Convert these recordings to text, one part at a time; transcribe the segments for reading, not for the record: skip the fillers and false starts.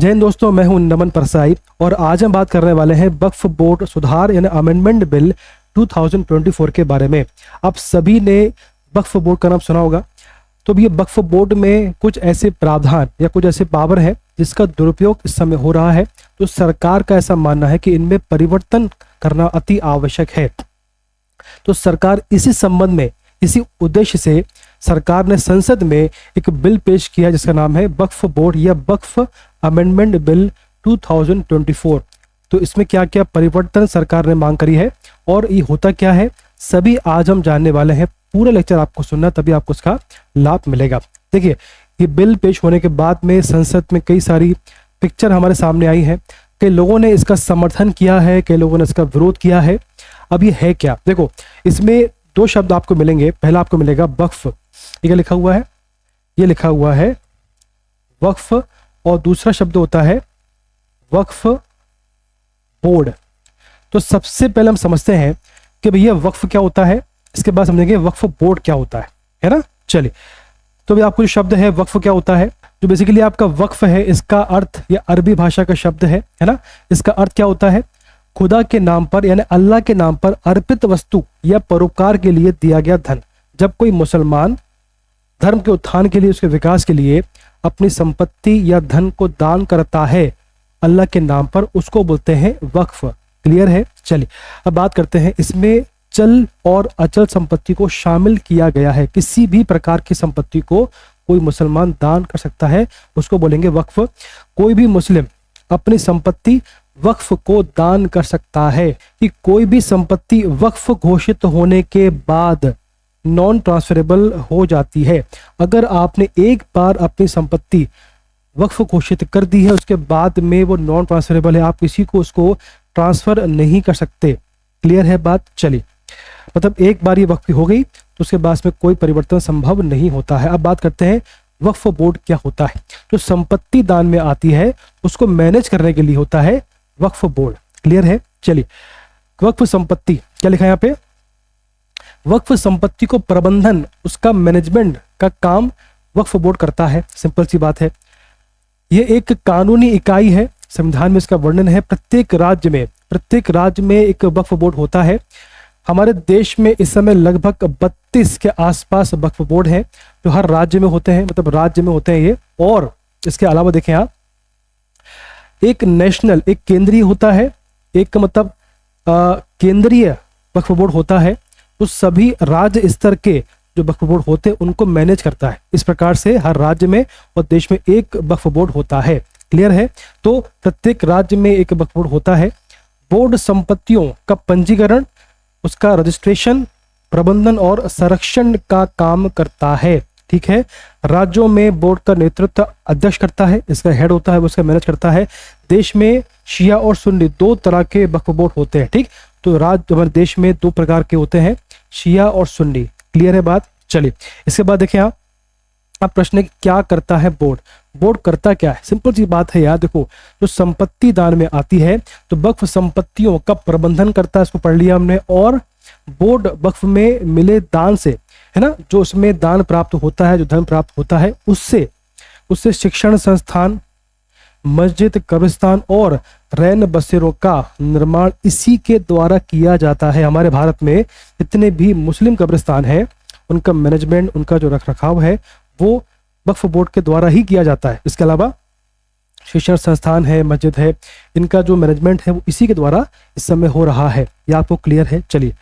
जय हिंद दोस्तों, मैं हूं नमन परसाई और आज हम बात करने वाले हैं वक्फ बोर्ड सुधार यानी अमेंडमेंट बिल 2024 के बारे में। आप सभी ने वक्फ बोर्ड का नाम सुना होगा। तो ये वक्फ बोर्ड में कुछ ऐसे प्रावधान या कुछ ऐसे पावर है जिसका दुरुपयोग इस समय हो रहा है। तो सरकार का ऐसा मानना है कि इनमें परिवर्तन करना अति आवश्यक है। तो सरकार इसी संबंध में, इसी उद्देश्य से सरकार ने संसद में एक बिल पेश किया जिसका नाम है वक्फ बोर्ड या वक्फ अमेंडमेंट बिल 2024। तो इसमें क्या क्या परिवर्तन सरकार ने मांग करी है और ये होता क्या है, सभी आज हम जानने वाले हैं। पूरा लेक्चर आपको सुनना, तभी आपको उसका लाभ मिलेगा। देखिए, ये बिल पेश होने के बाद में संसद में कई सारी पिक्चर हमारे सामने आई है। कई लोगों ने इसका समर्थन किया है, कई लोगों ने इसका विरोध किया है। अब ये है क्या, देखो इसमें दो शब्द आपको मिलेंगे। पहला आपको मिलेगा वक्फ, ये क्या लिखा हुआ है, ये लिखा हुआ है वक्फ, और दूसरा शब्द होता है वक्फ बोर्ड। तो सबसे पहले हम समझते हैं कि भैया वक्फ क्या होता है, इसके बाद समझेंगे वक्फ बोर्ड क्या होता है ना। चलिए, तो भी आपको जो शब्द है वक्फ क्या होता है, जो बेसिकली आपका वक्फ है, इसका अर्थ, ये अरबी भाषा का शब्द है ना। इसका अर्थ क्या होता है, खुदा के नाम पर यानी अल्लाह के नाम पर अर्पित वस्तु या परोपकार के लिए दिया गया धन। जब कोई मुसलमान धर्म के उत्थान के लिए, उसके विकास के लिए अपनी संपत्ति या धन को दान करता है अल्लाह के नाम पर, उसको बोलते हैं वक्फ। क्लियर है। चलिए अब बात करते हैं, इसमें चल और अचल संपत्ति को शामिल किया गया है। किसी भी प्रकार की संपत्ति को कोई मुसलमान दान कर सकता है, उसको बोलेंगे वक्फ। कोई भी मुस्लिम अपनी संपत्ति वक्फ को दान कर सकता है। कि कोई भी संपत्ति वक्फ घोषित होने के बाद नॉन ट्रांसफरेबल हो जाती है। अगर आपने एक बार अपनी संपत्ति वक्फ घोषित कर दी है, उसके बाद में वो नॉन ट्रांसफरेबल है, आप किसी को उसको ट्रांसफर नहीं कर सकते। क्लियर है बात। चलिए, मतलब एक बार ये वक्फ हो गई तो उसके बाद में कोई परिवर्तन संभव नहीं होता है। अब बात करते हैं वक्फ बोर्ड क्या होता है। जो संपत्ति दान में आती है उसको मैनेज करने के लिए होता है वक्फ बोर्ड। क्लियर है। चलिए, वक्फ संपत्ति क्या लिखा है यहाँ पे, वक्फ संपत्ति को प्रबंधन, उसका मैनेजमेंट का काम वक्फ बोर्ड करता है। सिंपल सी बात है। यह एक कानूनी इकाई है, संविधान में इसका वर्णन है। प्रत्येक राज्य में एक वक्फ बोर्ड होता है। हमारे देश में इस समय लगभग 32 के आसपास वक्फ बोर्ड हैं जो हर राज्य में होते हैं, मतलब राज्य में होते हैं ये। और इसके अलावा देखें आप, एक नेशनल, एक केंद्रीय होता है, एक मतलब केंद्रीय वक्फ बोर्ड होता है। तो सभी राज्य स्तर के जो वक्फ बोर्ड होते हैं उनको मैनेज करता है। इस प्रकार से हर राज्य में और देश में एक वक्फ बोर्ड होता है। क्लियर है। तो प्रत्येक राज्य में एक वक्फ बोर्ड होता है। बोर्ड संपत्तियों का पंजीकरण, उसका रजिस्ट्रेशन, प्रबंधन और संरक्षण का काम करता है। ठीक है। राज्यों में बोर्ड का नेतृत्व अध्यक्ष करता है, इसका हेड होता है, वो उसका मैनेज करता है। देश में शिया और सुन्नी दो तरह के वक्फ बोर्ड होते हैं। ठीक, तो राज्य हमारे देश में दो प्रकार के होते हैं, शिया और सुन्नी। क्लियर है बात। चलिए, इसके बाद देखें आप, अब प्रश्न है क्या करता है बोर्ड। बोर्ड करता क्या है, सिंपल सी बात है यार। देखो, जो संपत्ति दान में आती है तो वक्फ संपत्तियों का प्रबंधन करता है, इसको पढ़ लिया हमने। और बोर्ड वक्फ में मिले दान से, है ना, जो उसमें दान प्राप्त होता है, जो धन प्राप्त होता है, उससे शिक्षण संस्थान, मस्जिद, कब्रिस्तान और रैन बसेरों का निर्माण इसी के द्वारा किया जाता है। हमारे भारत में जितने भी मुस्लिम कब्रिस्तान हैं उनका मैनेजमेंट, उनका जो रखरखाव है वो वक्फ बोर्ड के द्वारा ही किया जाता है। इसके अलावा शिक्षण संस्थान है, मस्जिद है, इनका जो मैनेजमेंट है वो इसी के द्वारा इस समय हो रहा है। ये आपको क्लियर है। चलिए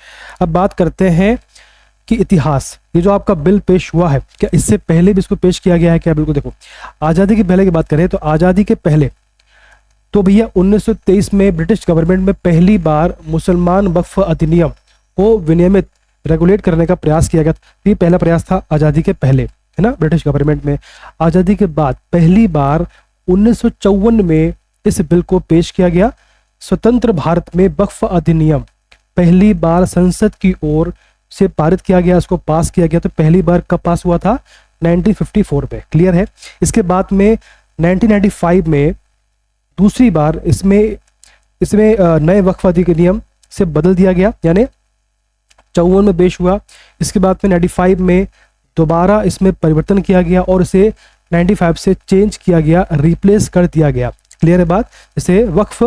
अब बात करते हैं कि इतिहास, ये जो आपका बिल पेश हुआ है, क्या इससे पहले भी इसको पेश किया गया है क्या। बिल्कुल, देखो आज़ादी के पहले की बात करें तो आज़ादी के पहले तो भैया 1923 में ब्रिटिश गवर्नमेंट में पहली बार मुसलमान वक्फ अधिनियम को विनियमित, रेगुलेट करने का प्रयास किया गया। ये पहला प्रयास था आज़ादी के पहले, है ना, ब्रिटिश गवर्नमेंट में। आज़ादी के बाद पहली बार 1954 में इस बिल को पेश किया गया। स्वतंत्र भारत में वक्फ अधिनियम पहली बार संसद की ओर से पारित किया गया, इसको पास किया गया। तो पहली बार कब पास हुआ था, 1954 में। क्लियर है। इसके बाद में 1995 में दूसरी बार इसमें नए वक्फ अधिनियम से बदल दिया गया, यानी 54 में पेश हुआ। इसके बाद में 95 में दोबारा इसमें परिवर्तन किया गया और इसे 95 से चेंज किया गया, रिप्लेस कर दिया गया। क्लियर है बात। जैसे वक्फ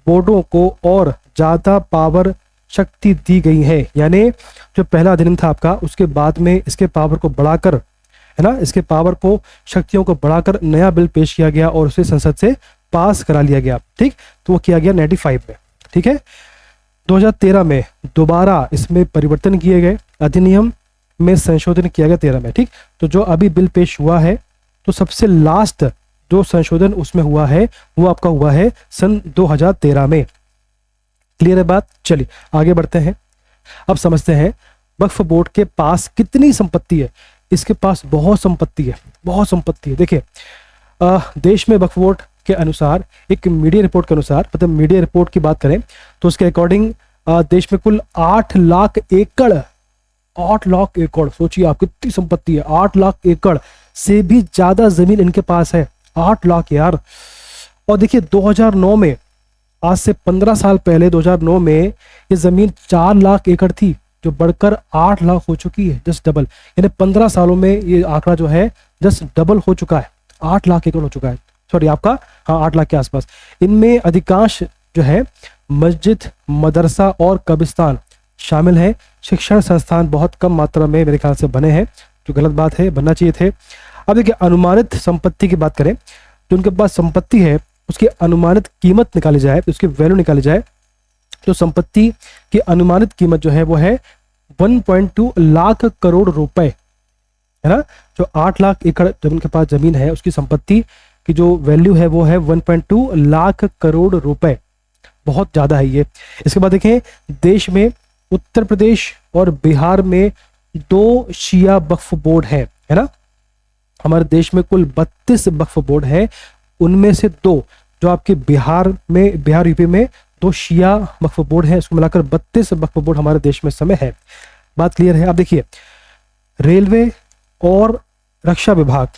बोर्डों को और ज़्यादा पावर शक्ति दी गई है, यानी जो पहला अधिनियम था आपका, उसके बाद में इसके पावर को बढ़ाकर, है ना, इसके पावर को, शक्तियों को बढ़ाकर नया बिल पेश किया गया और उसे संसद से पास करा लिया गया। ठीक, तो वो किया गया 95 में। ठीक है, 2013 में दोबारा इसमें परिवर्तन किए गए, अधिनियम में संशोधन किया गया 13 में। ठीक, तो जो अभी बिल पेश हुआ है, तो सबसे लास्ट जो संशोधन उसमें हुआ है वो आपका हुआ है सन 2013 में। क्लियर है बात। चलिए आगे बढ़ते हैं। अब समझते हैं वक्फ बोर्ड के पास कितनी संपत्ति है। इसके पास बहुत संपत्ति है, बहुत संपत्ति है। देखिए देश में वक्फ बोर्ड के अनुसार, एक मीडिया रिपोर्ट के अनुसार, मतलब मीडिया रिपोर्ट की बात करें तो उसके अकॉर्डिंग देश में कुल 8 लाख एकड़, 8 लाख एकड़, सोचिए आप कितनी संपत्ति है। 8 लाख एकड़ से भी ज्यादा जमीन इनके पास है, 8 लाख यार। और देखिए 2009 में, आज से 15 साल पहले 2009 में ये जमीन 4 लाख एकड़ थी, जो बढ़कर 8 लाख हो चुकी है, जस्ट डबल। यानी 15 सालों में ये आंकड़ा जो है जस्ट डबल हो चुका है, 8 लाख एकड़ हो चुका है। सॉरी आपका, हाँ 8 लाख के आसपास। इनमें अधिकांश जो है मस्जिद, मदरसा और कब्रिस्तान शामिल है। शिक्षण संस्थान बहुत कम मात्रा में मेरे ख्याल से बने हैं, जो गलत बात है, बनना चाहिए थे। अब देखिए अनुमानित संपत्ति की बात करें, जो उनके पास संपत्ति है उसकी अनुमानित कीमत निकाली जाए, उसकी वैल्यू निकाली जाए, तो संपत्ति की अनुमानित कीमत जो है वो है 1.2 लाख करोड़ रुपए, है ना। जो 8 लाख एकड़ जब उनके पास जमीन है, उसकी संपत्ति की जो वैल्यू है वो है 1.2 लाख करोड़ रुपए, बहुत ज्यादा है ये। इसके बाद देखें, देश में उत्तर प्रदेश और बिहार में 2 शिया वक्फ बोर्ड है ना। हमारे देश में कुल 32 वक्फ बोर्ड है, उनमें से 2 जो आपके बिहार में, बिहार यूपी में 2 शिया वक्फ बोर्ड है। इसको मिलाकर 32 वक्फ बोर्ड हमारे देश में समय है। बात क्लियर है। अब देखिए रेलवे और रक्षा विभाग,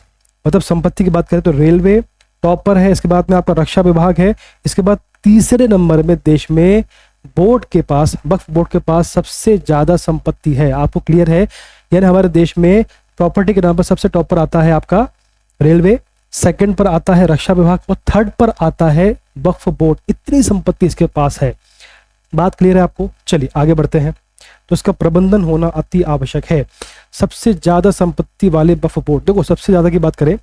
मतलब संपत्ति की बात करें तो रेलवे टॉप पर है, इसके बाद में आपका रक्षा विभाग है, इसके बाद तीसरे नंबर में देश में बोर्ड के पास, वक्फ बोर्ड के पास सबसे ज्यादा संपत्ति है। आपको क्लियर है, यानी हमारे देश में प्रॉपर्टी के नाम पर सबसे टॉप पर आता है आपका रेलवे, सेकंड पर आता है रक्षा विभाग और थर्ड पर आता है वक्फ बोर्ड। इतनी संपत्ति इसके पास है। बात क्लियर है आपको। चलिए आगे बढ़ते हैं। तो इसका प्रबंधन होना अति आवश्यक है। सबसे ज्यादा संपत्ति वाले वक्फ बोर्ड, देखो सबसे ज्यादा की बात करें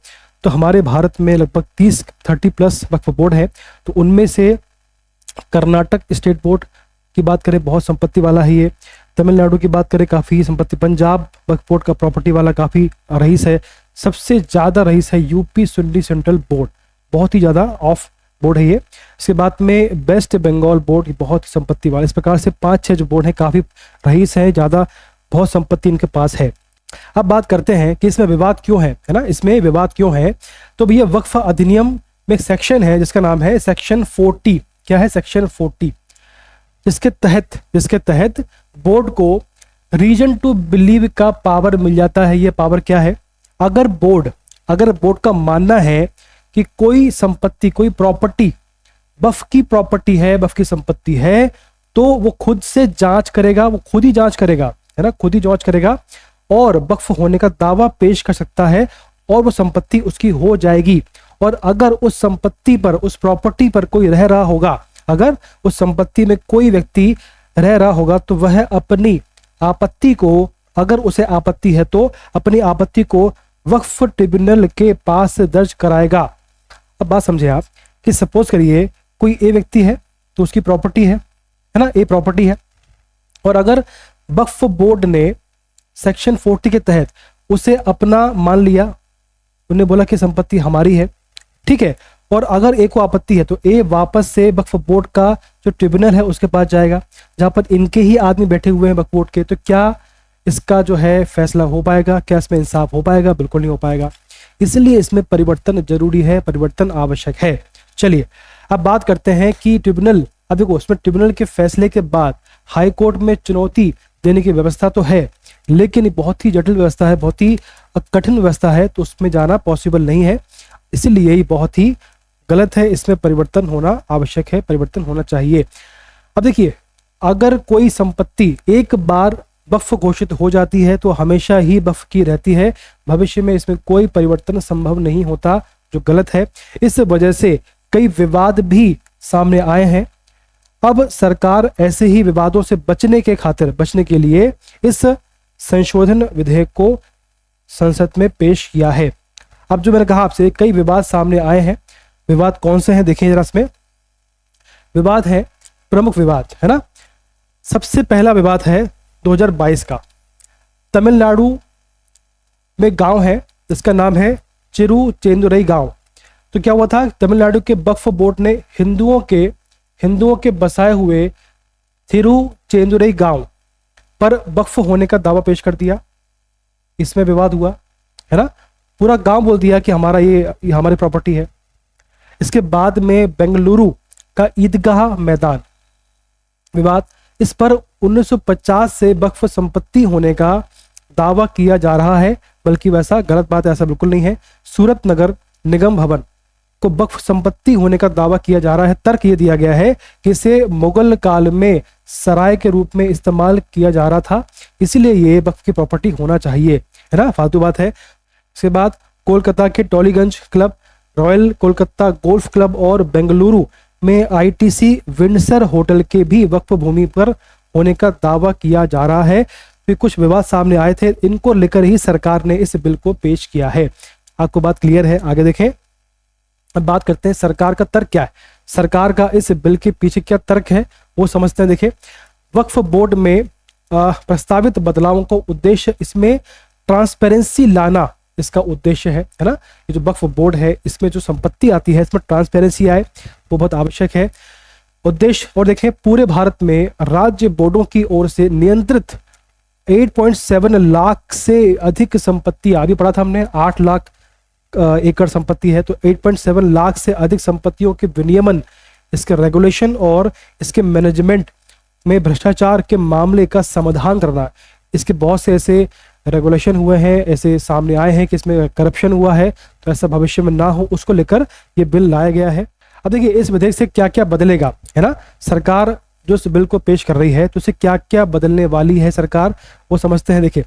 तो हमारे भारत में लगभग 30 प्लस वक्फ बोर्ड है। तो उनमें से कर्नाटक स्टेट बोर्ड की बात करें, बहुत संपत्ति वाला है ये। तमिलनाडु की बात करें, काफी संपत्ति। पंजाब वक्फ बोर्ड का प्रॉपर्टी वाला काफी रईस है। सबसे ज्यादा रईस है यूपी सुन्नी सेंट्रल बोर्ड, बहुत ही ज्यादा ऑफ बोर्ड है ये। इसके बाद में वेस्ट बंगाल बोर्ड बहुत ही संपत्ति वाला। इस प्रकार से 5-6 जो बोर्ड है काफी रईस है, ज्यादा बहुत संपत्ति इनके पास है। अब बात करते हैं कि इसमें विवाद क्यों है ना। इसमें विवाद क्यों है, तो भैया वक्फ अधिनियम में एक सेक्शन है जिसका नाम है सेक्शन 40। क्या है सेक्शन 40? जिसके तहत बोर्ड को रीजन टू बिलीव का पावर मिल जाता है। ये पावर क्या है, अगर बोर्ड का मानना है कि कोई संपत्ति, कोई प्रॉपर्टी वक्फ की प्रॉपर्टी है, वक्फ की संपत्ति है, तो वो खुद से जांच करेगा, वो खुद ही जांच करेगा, है ना, खुद ही जांच करेगा और वक्फ होने का दावा पेश कर सकता है और वो संपत्ति उसकी हो जाएगी। और अगर उस संपत्ति पर, उस प्रॉपर्टी पर कोई रह रहा होगा, अगर उस संपत्ति में कोई व्यक्ति रह रहा होगा, तो वह अपनी आपत्ति को, अगर उसे आपत्ति है तो अपनी आपत्ति को वक्फ ट्रिब्यूनल के पास दर्ज कराएगा। अब बात समझे आप कि सपोज करिए कोई ए व्यक्ति है, तो उसकी प्रॉपर्टी है ना, ए प्रॉपर्टी है, और अगर वक्फ बोर्ड ने सेक्शन 40 के तहत उसे अपना मान लिया, उन्हें बोला कि संपत्ति हमारी है, ठीक है, और अगर ए को आपत्ति है तो ए वापस से वक्फ बोर्ड का जो ट्रिब्यूनल है उसके पास जाएगा, जहां पर इनके ही आदमी बैठे हुए हैं वक्फ बोर्ड के। तो क्या इसका जो है फैसला हो पाएगा, क्या इसमें इंसाफ हो पाएगा? बिल्कुल नहीं हो पाएगा। इसलिए इसमें परिवर्तन जरूरी है, परिवर्तन आवश्यक है। चलिए अब बात करते हैं कि ट्रिब्यूनल, अब देखो उसमें ट्रिब्यूनल के फैसले के बाद हाई कोर्ट में चुनौती देने की व्यवस्था तो है, लेकिन ये बहुत ही जटिल व्यवस्था है, बहुत ही कठिन व्यवस्था है, तो उसमें जाना पॉसिबल नहीं है। इसीलिए ये बहुत ही गलत है, इसमें परिवर्तन होना आवश्यक है, परिवर्तन होना चाहिए। अब देखिए अगर कोई संपत्ति एक बार वक्फ घोषित हो जाती है तो हमेशा ही वक्फ की रहती है, भविष्य में इसमें कोई परिवर्तन संभव नहीं होता, जो गलत है। इस वजह से कई विवाद भी सामने आए हैं। अब सरकार ऐसे ही विवादों से बचने के लिए इस संशोधन विधेयक को संसद में पेश किया है। अब जो मैंने कहा आपसे कई विवाद सामने आए हैं, विवाद कौन से हैं देखिए जरा। इसमें विवाद है, प्रमुख विवाद है ना। सबसे पहला विवाद है 2022 का। तमिलनाडु में गांव है जिसका नाम है चिरुचेंदुरई गांव। तो क्या हुआ था, तमिलनाडु के वक्फ बोर्ड ने हिंदुओं के बसाए हुए थिरुचेंदुरई गांव पर वक्फ होने का दावा पेश कर दिया। इसमें विवाद हुआ है ना, पूरा गांव बोल दिया कि हमारा ये हमारी प्रॉपर्टी है। इसके बाद में बेंगलुरु का ईदगाह मैदान, विवाद। इस पर 1950 से वक्फ संपत्ति होने का दावा किया जा रहा है, बल्कि वैसा गलत बात है, ऐसा बिल्कुल नहीं है। सूरत नगर निगम भवन को वक्फ संपत्ति होने का दावा किया जा रहा है। तर्क ये दिया गया है कि इसे मुगल काल में सराय के रूप में इस्तेमाल किया जा रहा था, इसीलिए ये वक्फ की प्रॉपर्टी होना चाहिए, है ना, फालतू बात है। इसके बाद कोलकाता के Tollygunge club, royal Kolkata golf club और बेंगलुरु में आईटीसी विंडसर होटल के भी वक्फ भूमि पर होने का दावा किया जा रहा है। फिर कुछ विवाद सामने आए थे, इनको लेकर ही सरकार ने इस बिल को पेश किया है। आपको बात क्लियर है? आगे देखें। अब बात करते हैं सरकार का तर्क क्या है, सरकार का इस बिल के पीछे क्या तर्क है वो समझते हैं। देखिए, वक्फ बोर्ड में प्रस्तावित बदलावों का उद्देश्य, इसमें ट्रांसपेरेंसी लाना इसका उद्देश्य है ना। ये जो वक्फ बोर्ड है इसमें जो संपत्ति आती है इसमें ट्रांसपेरेंसी आए वो बहुत आवश्यक है उद्देश्य। और देखें, पूरे भारत में राज्य बोर्डों की ओर से नियंत्रित 8.7 लाख से अधिक संपत्ति, अभी पढ़ा था हमने 8 लाख एकड़ संपत्ति है, तो 8.7 लाख से अधिक संपत्तियों के विनियमन, इसके रेगुलेशन और इसके मैनेजमेंट में भ्रष्टाचार के मामले का समाधान करना। इसके बहुत से ऐसे रेगुलेशन हुए हैं, ऐसे सामने आए हैं कि इसमें करप्शन हुआ है, तो ऐसा भविष्य में ना हो उसको लेकर ये बिल लाया गया है। अब देखिए इस विधेयक से क्या क्या बदलेगा, है ना। सरकार जो इस बिल को पेश कर रही है तो उसे क्या क्या बदलने वाली है सरकार, वो समझते हैं। देखिए,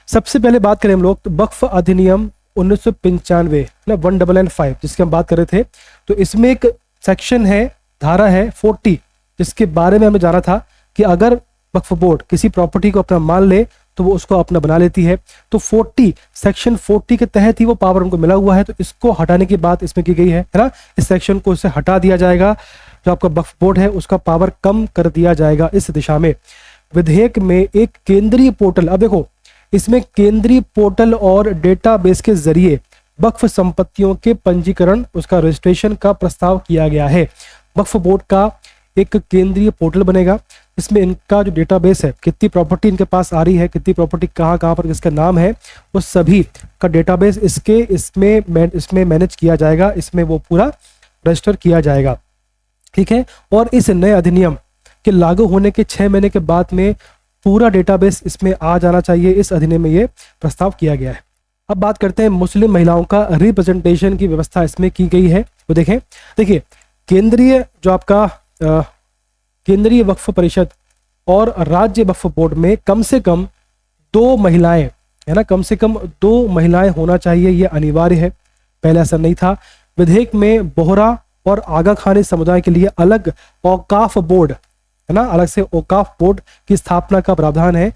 सबसे पहले बात करें हम लोग तो वक्फ अधिनियम 1995 ना 1995 जिसकी हम बात कर रहे थे, तो इसमें एक सेक्शन है, धारा है 40, जिसके बारे में हमें जाना था कि अगर वक्फ बोर्ड किसी प्रॉपर्टी को अपना मान ले तो वो उसको अपना बना लेती है। तो 40 सेक्शन 40 के तहत ही वो पावर उनको मिला हुआ है, तो इसको हटाने की बात इसमें की गई है ना। इस सेक्शन को इससे हटा दिया जाएगा, जो आपका वक्फ बोर्ड है उसका पावर कम कर दिया जाएगा इस दिशा में। विधेयक में एक केंद्रीय पोर्टल, अब देखो इसमें केंद्रीय पोर्टल और डेटाबेस के जरिए वक्फ संपत्तियों के पंजीकरण, उसका रजिस्ट्रेशन का प्रस्ताव किया गया है। वक्फ बोर्ड का एक केंद्रीय पोर्टल बनेगा, इसमें इनका जो डेटाबेस है, कितनी प्रॉपर्टी इनके पास आ रही है, कितनी प्रॉपर्टी कहाँ कहाँ पर किसका नाम है, वो सभी का डेटाबेस इसमें मैनेज किया जाएगा, इसमें वो पूरा रजिस्टर किया जाएगा, ठीक है। और इस नए अधिनियम के लागू होने के 6 महीने के बाद में पूरा डेटाबेस इसमें आ जाना चाहिए, इस अधिनियम में ये प्रस्ताव किया गया है। अब बात करते हैं मुस्लिम महिलाओं का रिप्रेजेंटेशन की व्यवस्था इसमें की गई है। तो देखें, देखिए केंद्रीय जो आपका केंद्रीय वक्फ परिषद और राज्य वक्फ बोर्ड में कम से कम 2 महिलाएं, है ना, कम से कम 2 महिलाएं होना चाहिए, ये अनिवार्य है, पहले ऐसा नहीं था। विधेयक में बोहरा और आगा खानी समुदाय के लिए अलग औकाफ बोर्ड, है ना, अलग से औकाफ बोर्ड की स्थापना का प्रावधान है।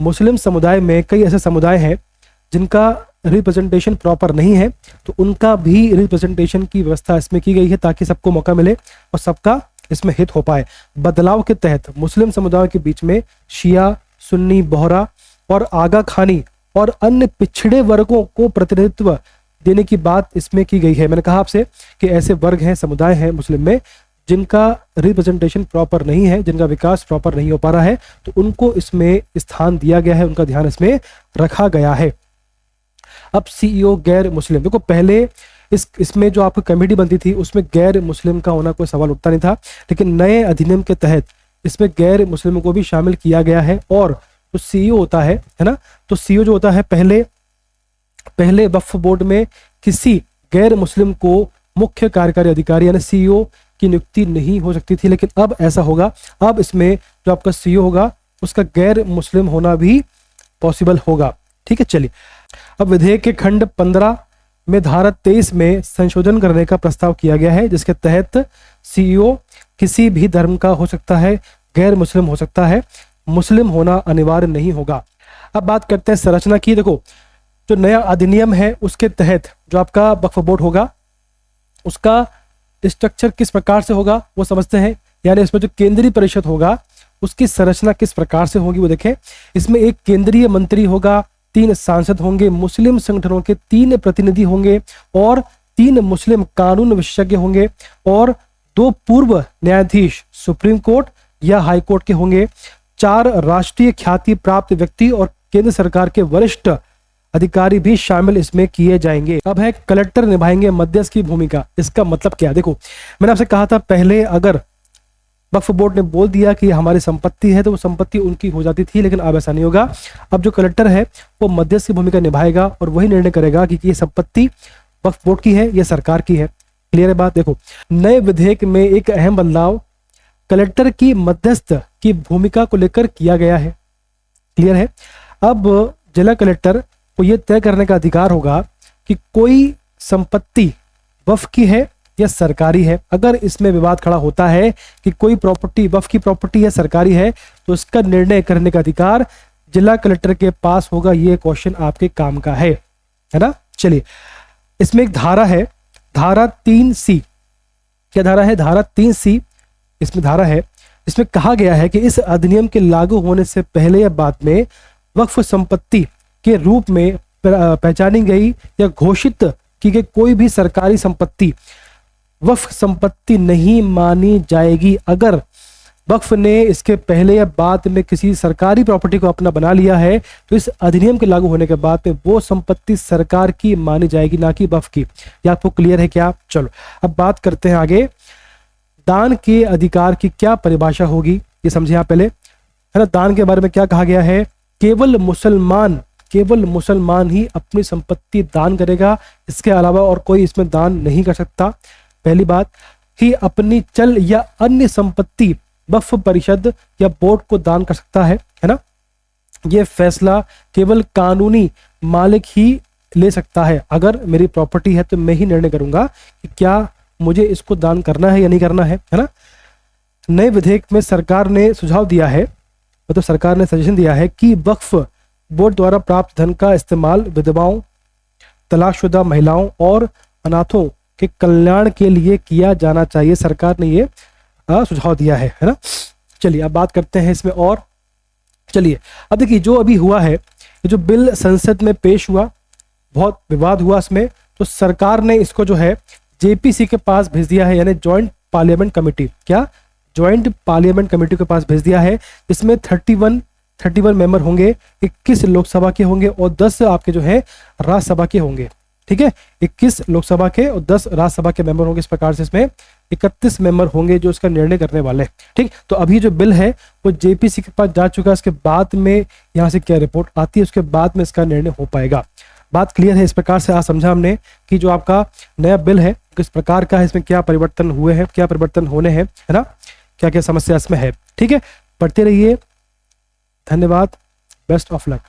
मुस्लिम समुदाय में कई ऐसे समुदाय हैं जिनका रिप्रेजेंटेशन प्रॉपर नहीं है, तो उनका भी रिप्रेजेंटेशन की व्यवस्था इसमें की गई है ताकि सबको मौका मिले और सबका इसमें हित हो पाए। बदलाव के तहत मुस्लिम समुदायों के बीच में शिया, सुन्नी, बोहरा और आगा खानी और अन्य पिछड़े वर्गों को प्रतिनिधित्व देने की बात इसमें की गई है। मैंने कहा आपसे कि ऐसे वर्ग हैं, समुदाय हैं मुस्लिम में जिनका रिप्रेजेंटेशन प्रॉपर नहीं है, जिनका विकास प्रॉपर नहीं हो पा रहा है, तो उनको इसमें स्थान दिया गया है, उनका ध्यान इसमें रखा गया है। अब सीईओ गैर मुस्लिम, देखो पहले इसमें जो आपकी कमेटी बनती थी उसमें गैर मुस्लिम का होना कोई सवाल उठता नहीं था, लेकिन नए अधिनियम के तहत इसमें गैर मुस्लिमों को भी शामिल किया गया है। और जो सीईओ होता है ना, तो सीईओ जो होता है पहले वक्फ बोर्ड में किसी गैर मुस्लिम को मुख्य कार्यकारी अधिकारी यानी सीईओ की नियुक्ति नहीं हो सकती थी, लेकिन अब ऐसा होगा। अब इसमें जो आपका सीईओ होगा उसका गैर मुस्लिम होना भी पॉसिबल होगा, ठीक है। चलिए, अब विधेयक के खंड 15 में धारा 23 में संशोधन करने का प्रस्ताव किया गया है, जिसके तहत सीईओ किसी भी धर्म का हो सकता है, गैर मुस्लिम हो सकता है, मुस्लिम होना अनिवार्य नहीं होगा। अब बात करते हैं संरचना की। देखो, जो नया अधिनियम है उसके तहत जो आपका वक्फ बोर्ड होगा उसका स्ट्रक्चर किस प्रकार से होगा वो समझते हैं। यानी इसमें जो केंद्रीय परिषद होगा उसकी संरचना किस प्रकार से होगी वो देखें। इसमें एक केंद्रीय मंत्री होगा, 3 सांसद होंगे, मुस्लिम संगठनों के 3 प्रतिनिधि होंगे और 3 मुस्लिम कानून विशेषज्ञ होंगे और 2 पूर्व न्यायाधीश सुप्रीम कोर्ट या हाई कोर्ट के होंगे, 4 राष्ट्रीय ख्याति प्राप्त व्यक्ति और केंद्र सरकार के वरिष्ठ अधिकारी भी शामिल इसमें किए जाएंगे। अब है कलेक्टर निभाएंगे मध्यस्थ की भूमिका। इसका मतलब क्या? देखो, मैंने आपसे कहा था पहले अगर वक्फ बोर्ड ने बोल दिया कि हमारी संपत्ति है तो वो संपत्ति उनकी हो जाती थी, लेकिन अब ऐसा नहीं होगा। अब जो कलेक्टर है वो मध्यस्थ की भूमिका निभाएगा और वही निर्णय करेगा कि ये संपत्ति वक्फ बोर्ड की है या सरकार की है। क्लियर है बात? देखो, नए विधेयक में एक अहम बदलाव कलेक्टर की मध्यस्थ की भूमिका को लेकर किया गया है। क्लियर है? अब जिला कलेक्टर को यह तय करने का अधिकार होगा कि कोई संपत्ति वक्फ की है या सरकारी है। अगर इसमें विवाद खड़ा होता है कि कोई प्रॉपर्टी वक्फ की प्रॉपर्टी है, सरकारी है, तो इसका निर्णय करने का अधिकार जिला कलेक्टर के पास होगा। ये क्वेश्चन आपके काम का है ना? चलिए, इसमें एक धारा है, धारा 3C। क्या धारा है? धारा 3C इसमें धारा है, इसमें कहा गया है कि इस अधिनियम के लागू होने से पहले या बाद में वक्फ संपत्ति के रूप में पहचानी गई या घोषित की गई कोई भी सरकारी संपत्ति वक्फ संपत्ति नहीं मानी जाएगी। अगर वक्फ ने इसके पहले या बाद में किसी सरकारी प्रॉपर्टी को अपना बना लिया है तो इस अधिनियम के लागू होने के बाद में वो संपत्ति सरकार की मानी जाएगी, ना कि वक्फ की। ये आपको क्लियर है क्या? चलो, अब बात करते हैं आगे। दान के अधिकार की क्या परिभाषा होगी ये समझे आप पहले, है ना? दान के बारे में क्या कहा गया है? केवल मुसलमान ही अपनी संपत्ति दान करेगा, इसके अलावा और कोई इसमें दान नहीं कर सकता। पहली बात ही अपनी चल या अन्य संपत्ति वक्फ परिषद या बोर्ड को दान कर सकता है ना? यह फैसला केवल कानूनी मालिक ही ले सकता है। अगर मेरी प्रॉपर्टी है तो मैं ही निर्णय करूंगा कि क्या मुझे इसको दान करना है या नहीं करना है ना? नए विधेयक में सरकार ने सुझाव दिया है, मतलब सरकार ने सजेशन दिया है कि वक्फ बोर्ड द्वारा प्राप्त धन का इस्तेमाल विधवाओं, तलाकशुदा महिलाओं और अनाथों के कल्याण के लिए किया जाना चाहिए। सरकार ने ये सुझाव दिया है ना? चलिए, अब बात करते हैं इसमें और। चलिए, अब देखिए, जो अभी हुआ है, ये जो बिल संसद में पेश हुआ, बहुत विवाद हुआ इसमें, तो सरकार ने इसको जो है जेपीसी के पास भेज दिया है, यानी ज्वाइंट पार्लियामेंट कमेटी। क्या? ज्वाइंट पार्लियामेंट कमेटी के पास भेज दिया है। इसमें 31 मेंबर होंगे, 21 लोकसभा के होंगे और 10 आपके जो है राज्यसभा के होंगे। ठीक है, 21 लोकसभा के और 10 राज्यसभा के मेंबर होंगे। इस प्रकार से इसमें 31 मेंबर होंगे जो इसका निर्णय करने वाले। ठीक, तो अभी जो बिल है वो जेपीसी के पास जा चुका है। इसके बाद में यहाँ से क्या रिपोर्ट आती है, उसके बाद में इसका निर्णय हो पाएगा। बात क्लियर है? इस प्रकार से आज समझा हमने कि जो आपका नया बिल है किस प्रकार का है, इसमें क्या परिवर्तन हुए हैं, क्या परिवर्तन होने हैं, है ना? क्या क्या समस्या इसमें है। ठीक है, पढ़ते रहिए। धन्यवाद, बेस्ट ऑफ लक।